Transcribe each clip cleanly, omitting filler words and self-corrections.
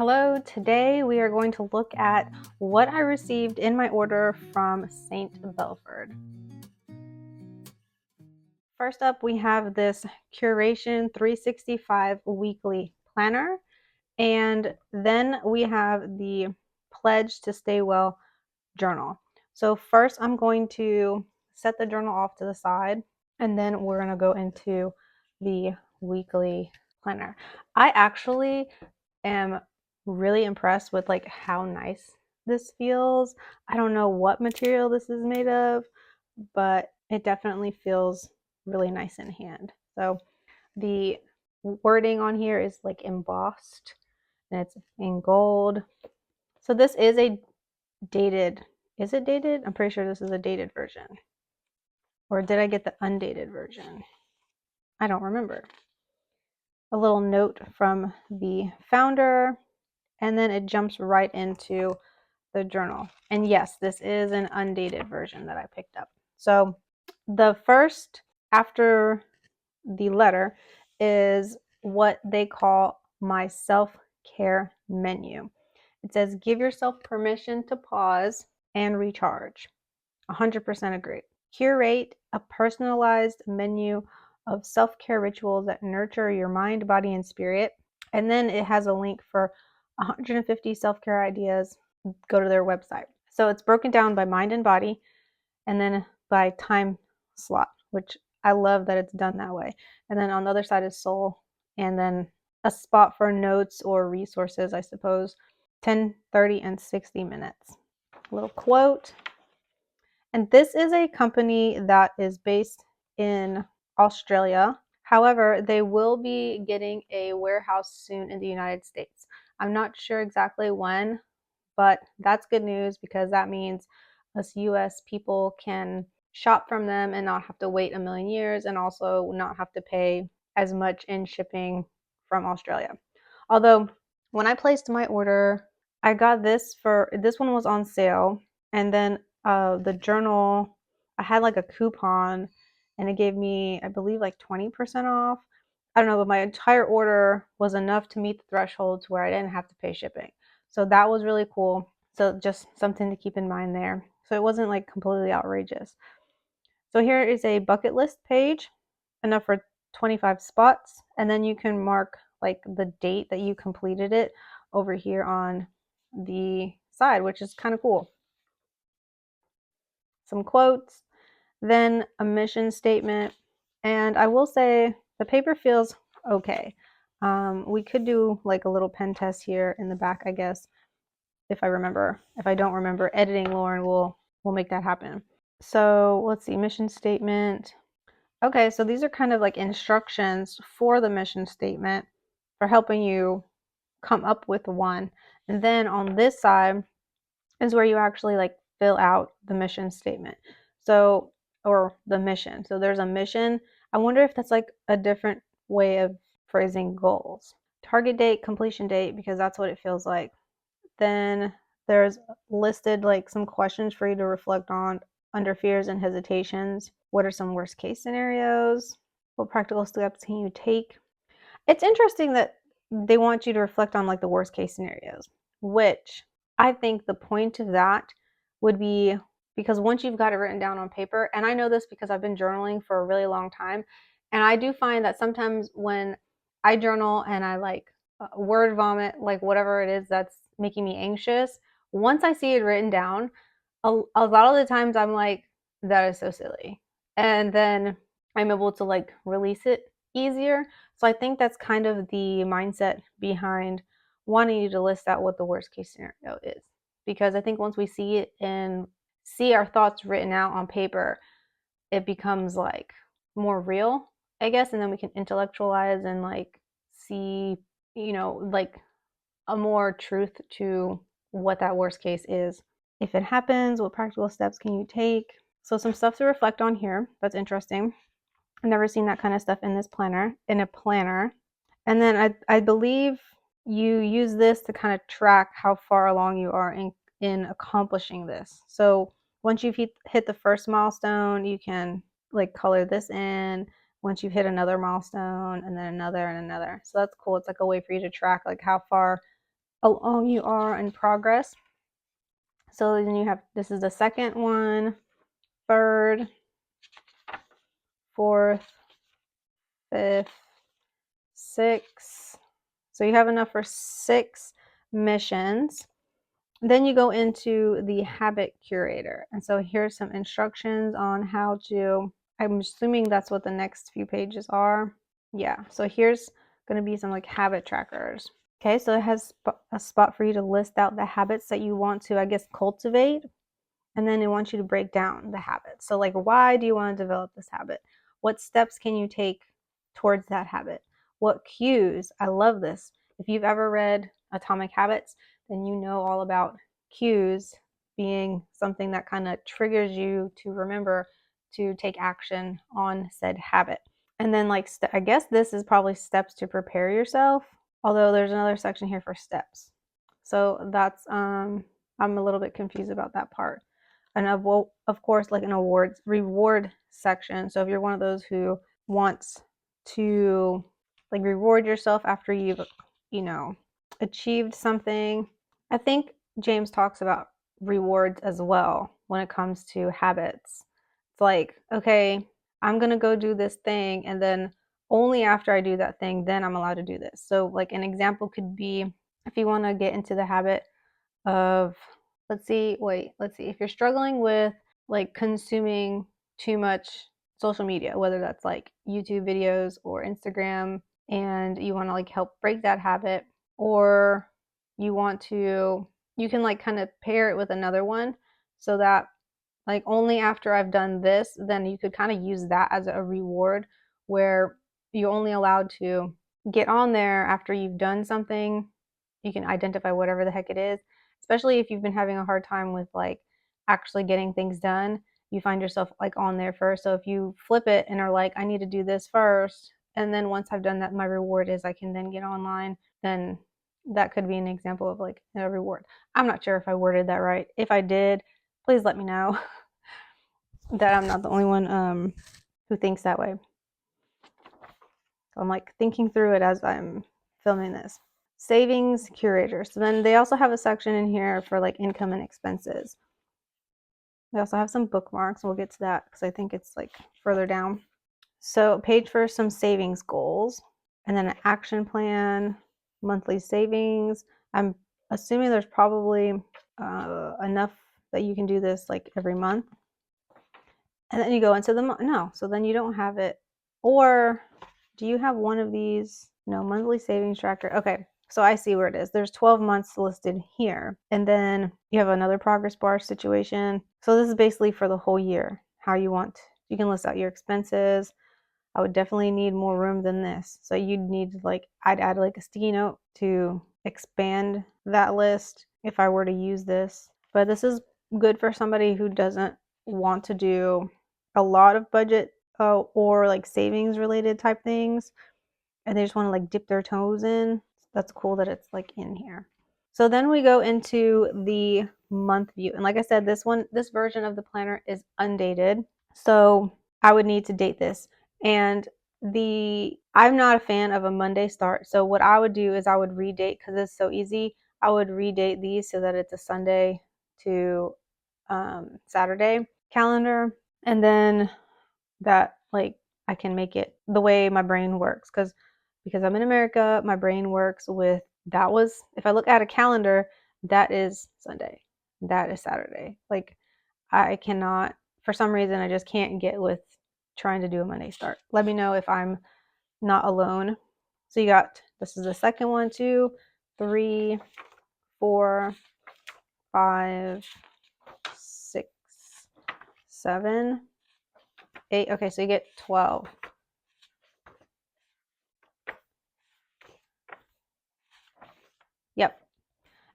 Hello, today we are going to look at what I received in my order from St. Belford. First up, we have this Curation 365 weekly planner, and then we have the Pledge to Stay Well journal. So first I'm going to set the journal off to the side, and then we're going to go into the weekly planner. I actually am really impressed with like how nice this feels. I don't know what material this is made of, but it definitely feels really nice in hand. So the wording on here is like embossed and it's in gold. So this is a dated, is it dated? I'm pretty sure this is a dated version. Or did I get the undated version? I don't remember. A little note from the founder, and then it jumps right into the journal. And yes, this is an undated version that I picked up. So the first after the letter is what they call my self-care menu. It says, give yourself permission to pause and recharge. 100% agree. Curate a personalized menu of self-care rituals that nurture your mind, body, and spirit. And then it has a link for 150 self-care ideas. Go to their website. So it's broken down by mind and body, and then by time slot, which I love that it's done that way. And then on the other side is soul, and then a spot for notes or resources, I suppose, 10, 30, and 60 minutes. A little quote. And this is a company that is based in Australia. However, they will be getting a warehouse soon in the United States. I'm not sure exactly when, but that's good news because that means us US people can shop from them and not have to wait a million years, and also not have to pay as much in shipping from Australia. Although when I placed my order, I got this one was on sale, and then the journal, I had like a coupon and it gave me, I believe, like 20% off. I don't know, but my entire order was enough to meet the threshold to where I didn't have to pay shipping. So that was really cool. So just something to keep in mind there. So it wasn't like completely outrageous. So here is a bucket list page, enough for 25 spots. And then you can mark like the date that you completed it over here on the side, which is kind of cool. Some quotes, then a mission statement. And I will say the paper feels okay. We could do like a little pen test here in the back, I guess, if I remember. If I don't remember, editing Lauren will make that happen. So let's see, mission statement. Okay, so these are kind of like instructions for the mission statement for helping you come up with one. And then on this side is where you actually like fill out the mission statement. So, or the mission. So there's a mission. I wonder if that's like a different way of phrasing goals. Target date, completion date, because that's what it feels like. Then there's listed like some questions for you to reflect on under fears and hesitations. What are some worst case scenarios? What practical steps can you take? It's interesting that they want you to reflect on like the worst case scenarios, which I think the point of that would be, because once you've got it written down on paper, and I know this because I've been journaling for a really long time, and I do find that sometimes when I journal and I like word vomit, like whatever it is that's making me anxious, once I see it written down, a lot of the times I'm like, that is so silly. And then I'm able to like release it easier. So I think that's kind of the mindset behind wanting you to list out what the worst case scenario is. Because I think once we see it and see our thoughts written out on paper, it becomes like more real, I guess, and then we can intellectualize and like see, like a more truth to what that worst case is. If it happens, what practical steps can you take? So some stuff to reflect on here. That's interesting. I've never seen that kind of stuff in a planner. And then I believe you use this to kind of track how far along you are in accomplishing this. So once you've hit the first milestone, you can like color this in. Once you've hit another milestone, and then another and another. So that's cool. It's like a way for you to track like how far along you are in progress. So then you have, this is the second one, third, fourth, fifth, sixth. So you have enough for 6 missions. Then you go into the habit curator. And so here's some instructions on how to, I'm assuming that's what the next few pages are. Yeah, so here's going to be some like habit trackers. Okay, so it has a spot for you to list out the habits that you want to, I guess, cultivate. And then it wants you to break down the habits. So like, why do you want to develop this habit? What steps can you take towards that habit? What cues? I love this. If you've ever read Atomic Habits, then you know all about cues being something that kind of triggers you to remember to take action on said habit. And then like, I guess this is probably steps to prepare yourself, although there's another section here for steps. So that's, I'm a little bit confused about that part. And of course, like an awards reward section. So if you're one of those who wants to like reward yourself after you've, you know, achieved something, I think James talks about rewards as well when it comes to habits. It's like, okay, I'm going to go do this thing, and then only after I do that thing, then I'm allowed to do this. So like an example could be if you want to get into the habit of, let's see, if you're struggling with like consuming too much social media, whether that's like YouTube videos or Instagram, and you want to like help break that habit, or you want to, you can like kind of pair it with another one so that like only after I've done this, then you could kind of use that as a reward where you're only allowed to get on there after you've done something. You can identify whatever the heck it is, especially if you've been having a hard time with like actually getting things done. You find yourself like on there first. So if you flip it and are like, I need to do this first, and then once I've done that, my reward is I can then get online, then that could be an example of like a reward. I'm not sure if I worded that right. If I did, please let me know that I'm not the only one who thinks that way. So I'm like thinking through it as I'm filming this. Savings Curator. So then they also have a section in here for like income and expenses. They also have some bookmarks. We'll get to that because I think it's like further down. So page for some savings goals, and then an action plan, monthly savings. I'm assuming there's probably enough that you can do this like every month. And then you go into the no, so then you don't have it. Or do you have one of these? No, monthly savings tracker. Okay, so I see where it is. There's 12 months listed here. And then you have another progress bar situation. So this is basically for the whole year, how you want. You can list out your expenses. I would definitely need more room than this. So you'd need like, I'd add like a sticky note to expand that list if I were to use this. But this is good for somebody who doesn't want to do a lot of budget or like savings related type things, and they just want to like dip their toes in. That's cool that it's like in here. So then we go into the month view, and like I said, this version of the planner is undated, so I would need to date this. And I'm not a fan of a Monday start, so what I would do is I would redate, because it's so easy. I would redate these so that it's a Sunday to Saturday calendar, and then that like I can make it the way my brain works, because I'm in America, my brain works with, that was, if I look at a calendar, that is Sunday, that is Saturday. Like I cannot, for some reason I just can't get with trying to do a Monday start. Let me know if I'm not alone. So you got, this is the second one, 2, 3, 4, 5, 6, 7, 8. Okay, so you get 12. Yep.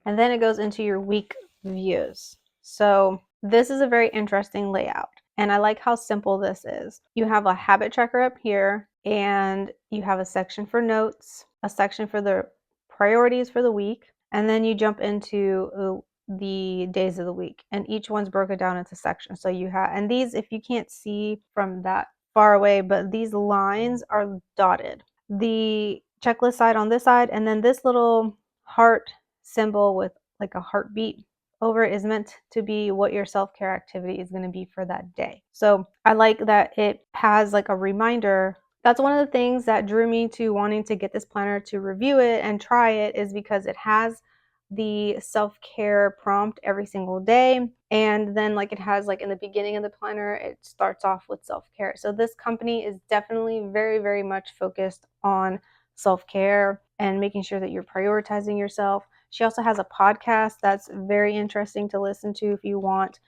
And then it goes into your week views. So this is a very interesting layout, and I like how simple this is. You have a habit tracker up here, and you have a section for notes, a section for the priorities for the week, and then you jump into the days of the week, and each one's broken down into sections. So you have, and these, if you can't see from that far away, but these lines are dotted. The checklist side on this side, and then this little heart symbol with like a heartbeat over it is meant to be what your self-care activity is going to be for that day. So I like that it has like a reminder. That's one of the things that drew me to wanting to get this planner to review it and try it, is because it has the self-care prompt every single day, and then like it has like in the beginning of the planner it starts off with self-care. So this company is definitely very, very much focused on self-care and making sure that you're prioritizing yourself. She also has a podcast that's very interesting to listen to if you want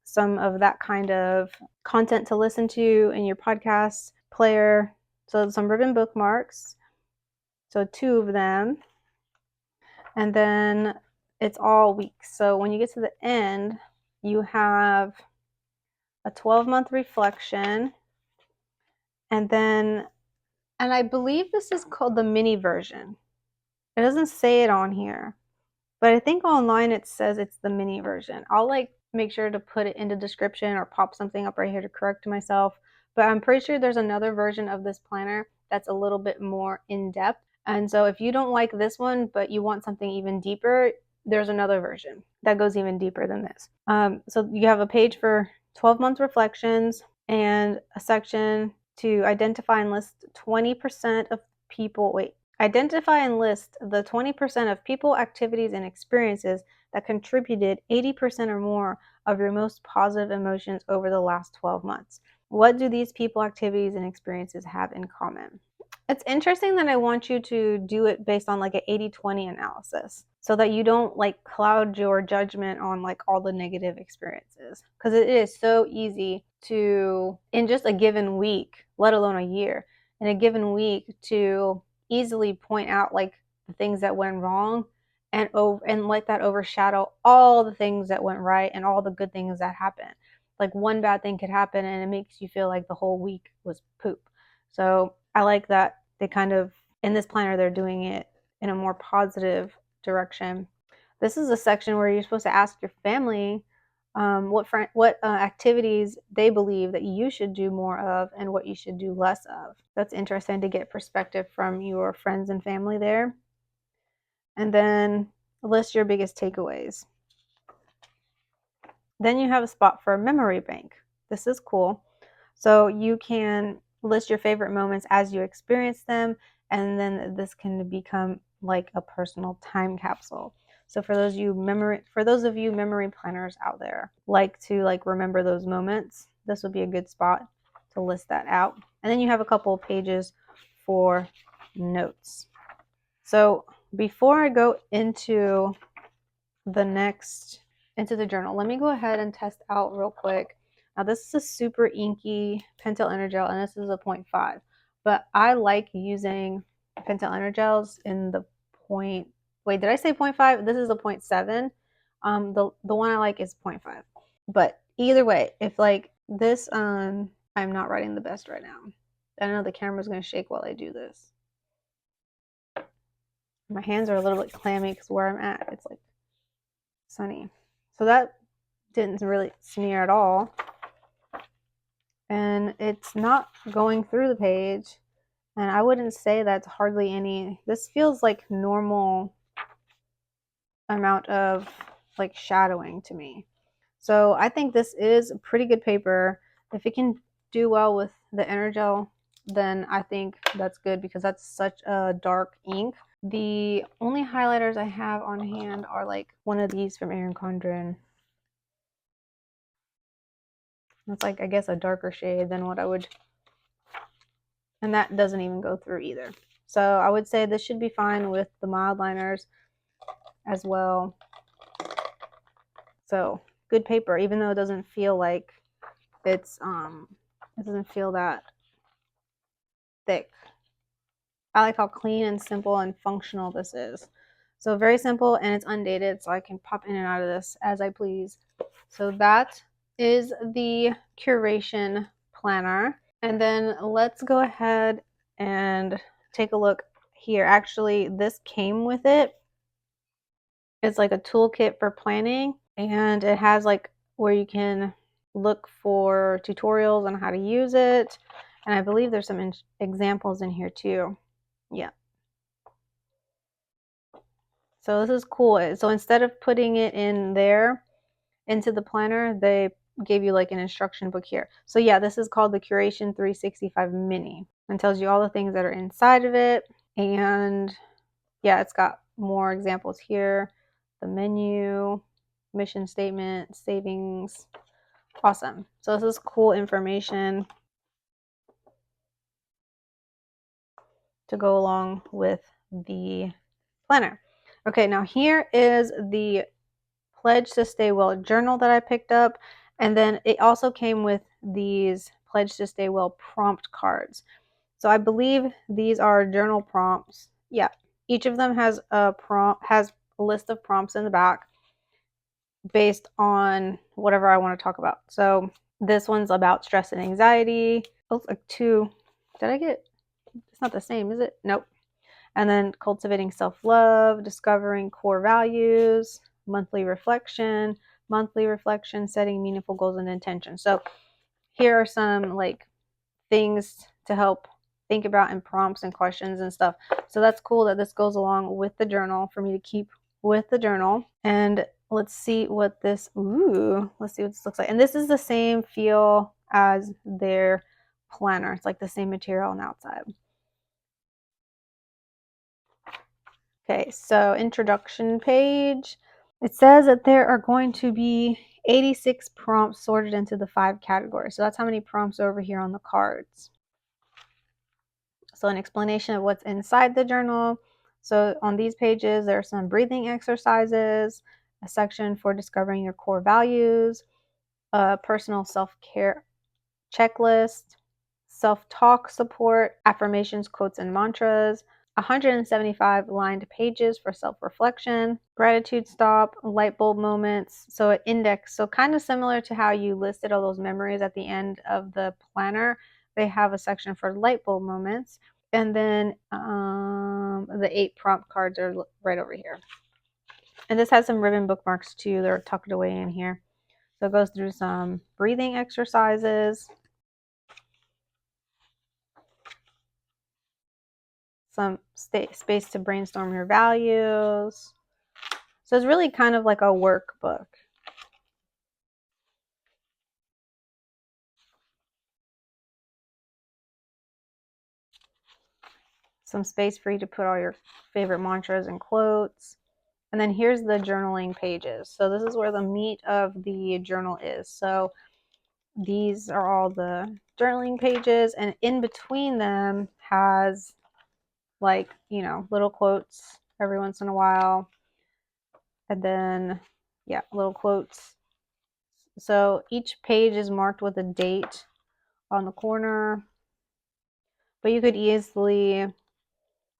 some of that kind of content to listen to in your podcast player. So some ribbon bookmarks, so 2 of them, and then it's all weeks. So when you get to the end, you have a 12-month reflection, and I believe this is called the mini version. It doesn't say it on here, but I think online it says it's the mini version. I'll like make sure to put it in the description or pop something up right here to correct myself. But I'm pretty sure there's another version of this planner that's a little bit more in-depth. And so if you don't like this one, but you want something even deeper, there's another version that goes even deeper than this. So you have a page for 12-month reflections and a section to identify and list 20% of people. Identify and list the 20% of people, activities, and experiences that contributed 80% or more of your most positive emotions over the last 12 months. What do these people, activities, and experiences have in common? It's interesting that I want you to do it based on like an 80-20 analysis, so that you don't like cloud your judgment on like all the negative experiences, because it is so easy to, in just a given week, let alone a year, in a given week, to easily point out like the things that went wrong and let that overshadow all the things that went right and all the good things that happened. Like one bad thing could happen and it makes you feel like the whole week was poop. So I like that they kind of, in this planner, they're doing it in a more positive direction. This is a section where you're supposed to ask your family what activities they believe that you should do more of and what you should do less of. That's interesting to get perspective from your friends and family there. And then list your biggest takeaways. Then you have a spot for a memory bank. This is cool. So you can list your favorite moments as you experience them, and then this can become like a personal time capsule. So for those of you memory planners out there, like to like remember those moments, this would be a good spot to list that out. And then you have a couple of pages for notes. So before I go into the journal, let me go ahead and test out real quick. Now this is a super inky Pentel Energel, and this is a 0.5, but I like using Pentel Energels in the did I say 0.5? This is a 0.7. The one I like is 0.5. But either way, if like this, I'm not writing the best right now. I know the camera's gonna shake while I do this. My hands are a little bit clammy because where I'm at, it's like sunny. So that didn't really smear at all. And it's not going through the page. And I wouldn't say that's hardly any. This feels like normal amount of like shadowing to me. So I think this is a pretty good paper. If it can do well with the Energel, then I think that's good, because that's such a dark ink. The only highlighters I have on hand are like one of these from Erin Condren. That's like, I guess, a darker shade than what I would, and that doesn't even go through either. So I would say this should be fine with the mild liners as well. So good paper, even though it doesn't feel like it doesn't feel that thick. I like how clean and simple and functional this is. So very simple, and it's undated, so I can pop in and out of this as I please. So that is the Curation planner. And then let's go ahead and take a look here. Actually, this came with it. It's like a toolkit for planning, and it has like where you can look for tutorials on how to use it. And I believe there's some examples in here too. Yeah. So this is cool. So instead of putting it in there into the planner, they gave you like an instruction book here. So yeah, this is called the Curation 365 Mini, and tells you all the things that are inside of it. And yeah, it's got more examples here. The menu, mission statement, savings. Awesome. So this is cool information to go along with the planner. Okay, now here is the Pledge to Stay Well journal that I picked up. And then it also came with these Pledge to Stay Well prompt cards. So I believe these are journal prompts. Yeah, each of them has a list of prompts in the back based on whatever I want to talk about. So this one's about stress and anxiety. Oh, like two. Did I get? It's not the same, is it? Nope. And then cultivating self-love, discovering core values, monthly reflection, setting meaningful goals and intentions. So here are some like things to help think about and prompts and questions and stuff. So that's cool that this goes along with the journal for me to keep with the journal. And let's see what this let's see what this looks like. And this is the same feel as their planner. It's like the same material on the outside. Okay, so introduction page. It says that there are going to be 86 prompts sorted into the 5 categories. So that's how many prompts are over here on the cards. So an explanation of what's inside the journal. So on these pages, there are some breathing exercises, a section for discovering your core values, a personal self-care checklist, self-talk support, affirmations, quotes, and mantras, 175 lined pages for self-reflection, gratitude stop, light bulb moments, so an index. So kind of similar to how you listed all those memories at the end of the planner, they have a section for light bulb moments. And then the 8 prompt cards are right over here. And this has some ribbon bookmarks too. They're tucked away in here. So it goes through some breathing exercises, some space to brainstorm your values. So it's really kind of like a workbook. Some space for you to put all your favorite mantras and quotes. And then here's the journaling pages. So this is where the meat of the journal is. So these are all the journaling pages, and in between them has like, you know, little quotes every once in a while. And then, yeah, little quotes. So each page is marked with a date on the corner, but you could easily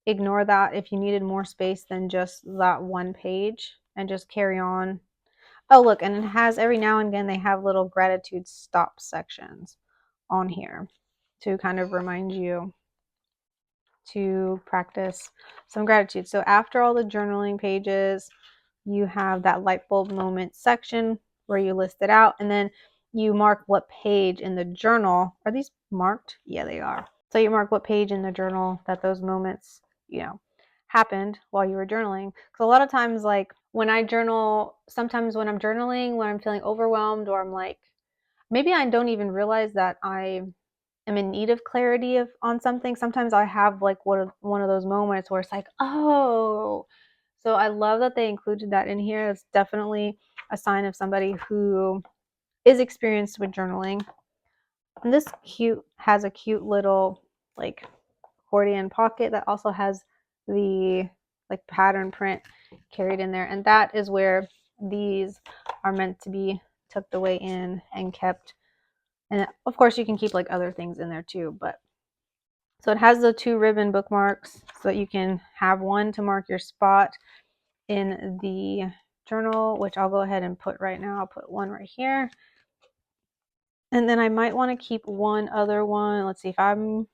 ignore that if you needed more space than just that one page and just carry on. Oh, look, and it has every now and again they have little gratitude stop sections on here to kind of remind you to practice some gratitude. So after all the journaling pages, you have that light bulb moment section where you list it out, and then you mark what page in the journal. Are these marked? Yeah, they are. So you mark what page in the journal that those moments, you know, happened while you were journaling. Because a lot of times, like when I journal, sometimes when I'm journaling, when I'm feeling overwhelmed, or I'm like, maybe I don't even realize that I am in need of clarity on something. Sometimes I have like one of those moments where it's like, oh. So I love that they included that in here. It's definitely a sign of somebody who is experienced with journaling. And this has a cute little like accordion pocket that also has the like pattern print carried in there, and that is where these are meant to be tucked away in and kept. And of course you can keep like other things in there too, but so it has the 2 ribbon bookmarks so that you can have one to mark your spot in the journal, which I'll go ahead and put right now. I'll put one right here. And then I might want to keep one other one. Let's see, if I'm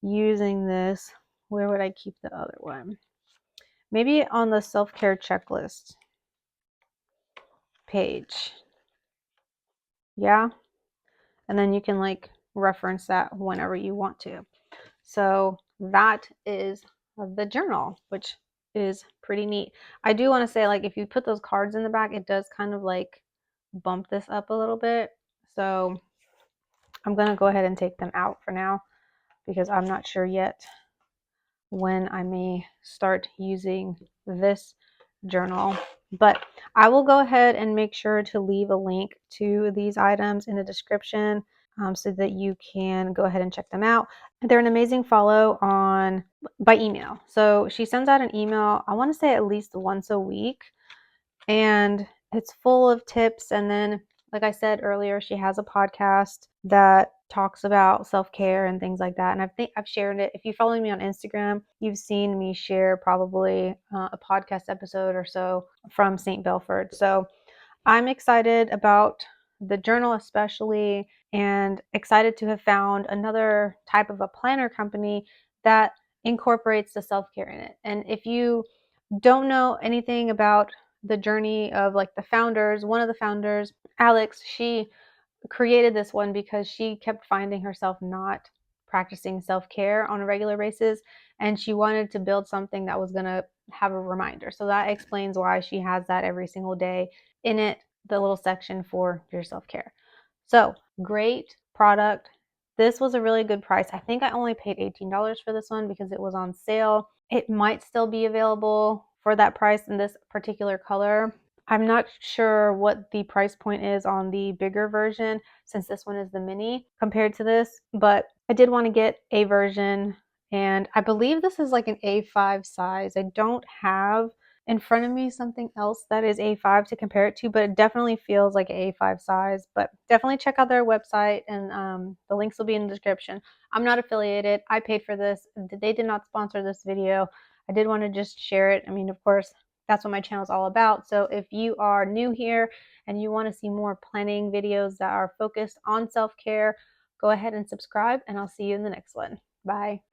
using this, where would I keep the other one? Maybe on the self-care checklist page. Yeah. And then you can like reference that whenever you want to. So that is the journal, which is pretty neat. I do want to say, like, if you put those cards in the back, it does kind of like bump this up a little bit. So I'm going to go ahead and take them out for now because I'm not sure yet when I may start using this journal. But I will go ahead and make sure to leave a link to these items in the description so that you can go ahead and check them out. They're an amazing follow on by email. So she sends out an email, I want to say at least once a week, and it's full of tips. And then, like I said earlier, she has a podcast that talks about self-care and things like that. And I think I've shared it. If you follow me on Instagram, you've seen me share probably a podcast episode or so from St. Belford. So I'm excited about the journal especially, and excited to have found another type of a planner company that incorporates the self-care in it. And if you don't know anything about the journey of like the founders, one of the founders, Alex, she created this one because she kept finding herself not practicing self-care on a regular basis, and she wanted to build something that was going to have a reminder. So that explains why she has that every single day in it, the little section for your self-care. So great product. This was a really good price. I think I only paid $18 for this one because it was on sale. It might still be available for that price in this particular color. I'm not sure what the price point is on the bigger version since this one is the mini compared to this, but I did want to get a version, and I believe this is like an A5 size. I don't have in front of me something else that is A5 to compare it to, but it definitely feels like A5 size. But definitely check out their website, and the links will be in the description. I'm not affiliated. I paid for this. They did not sponsor this video. I did want to just share it. I mean, of course, that's what my channel is all about. So if you are new here and you want to see more planning videos that are focused on self-care, go ahead and subscribe, and I'll see you in the next one. Bye.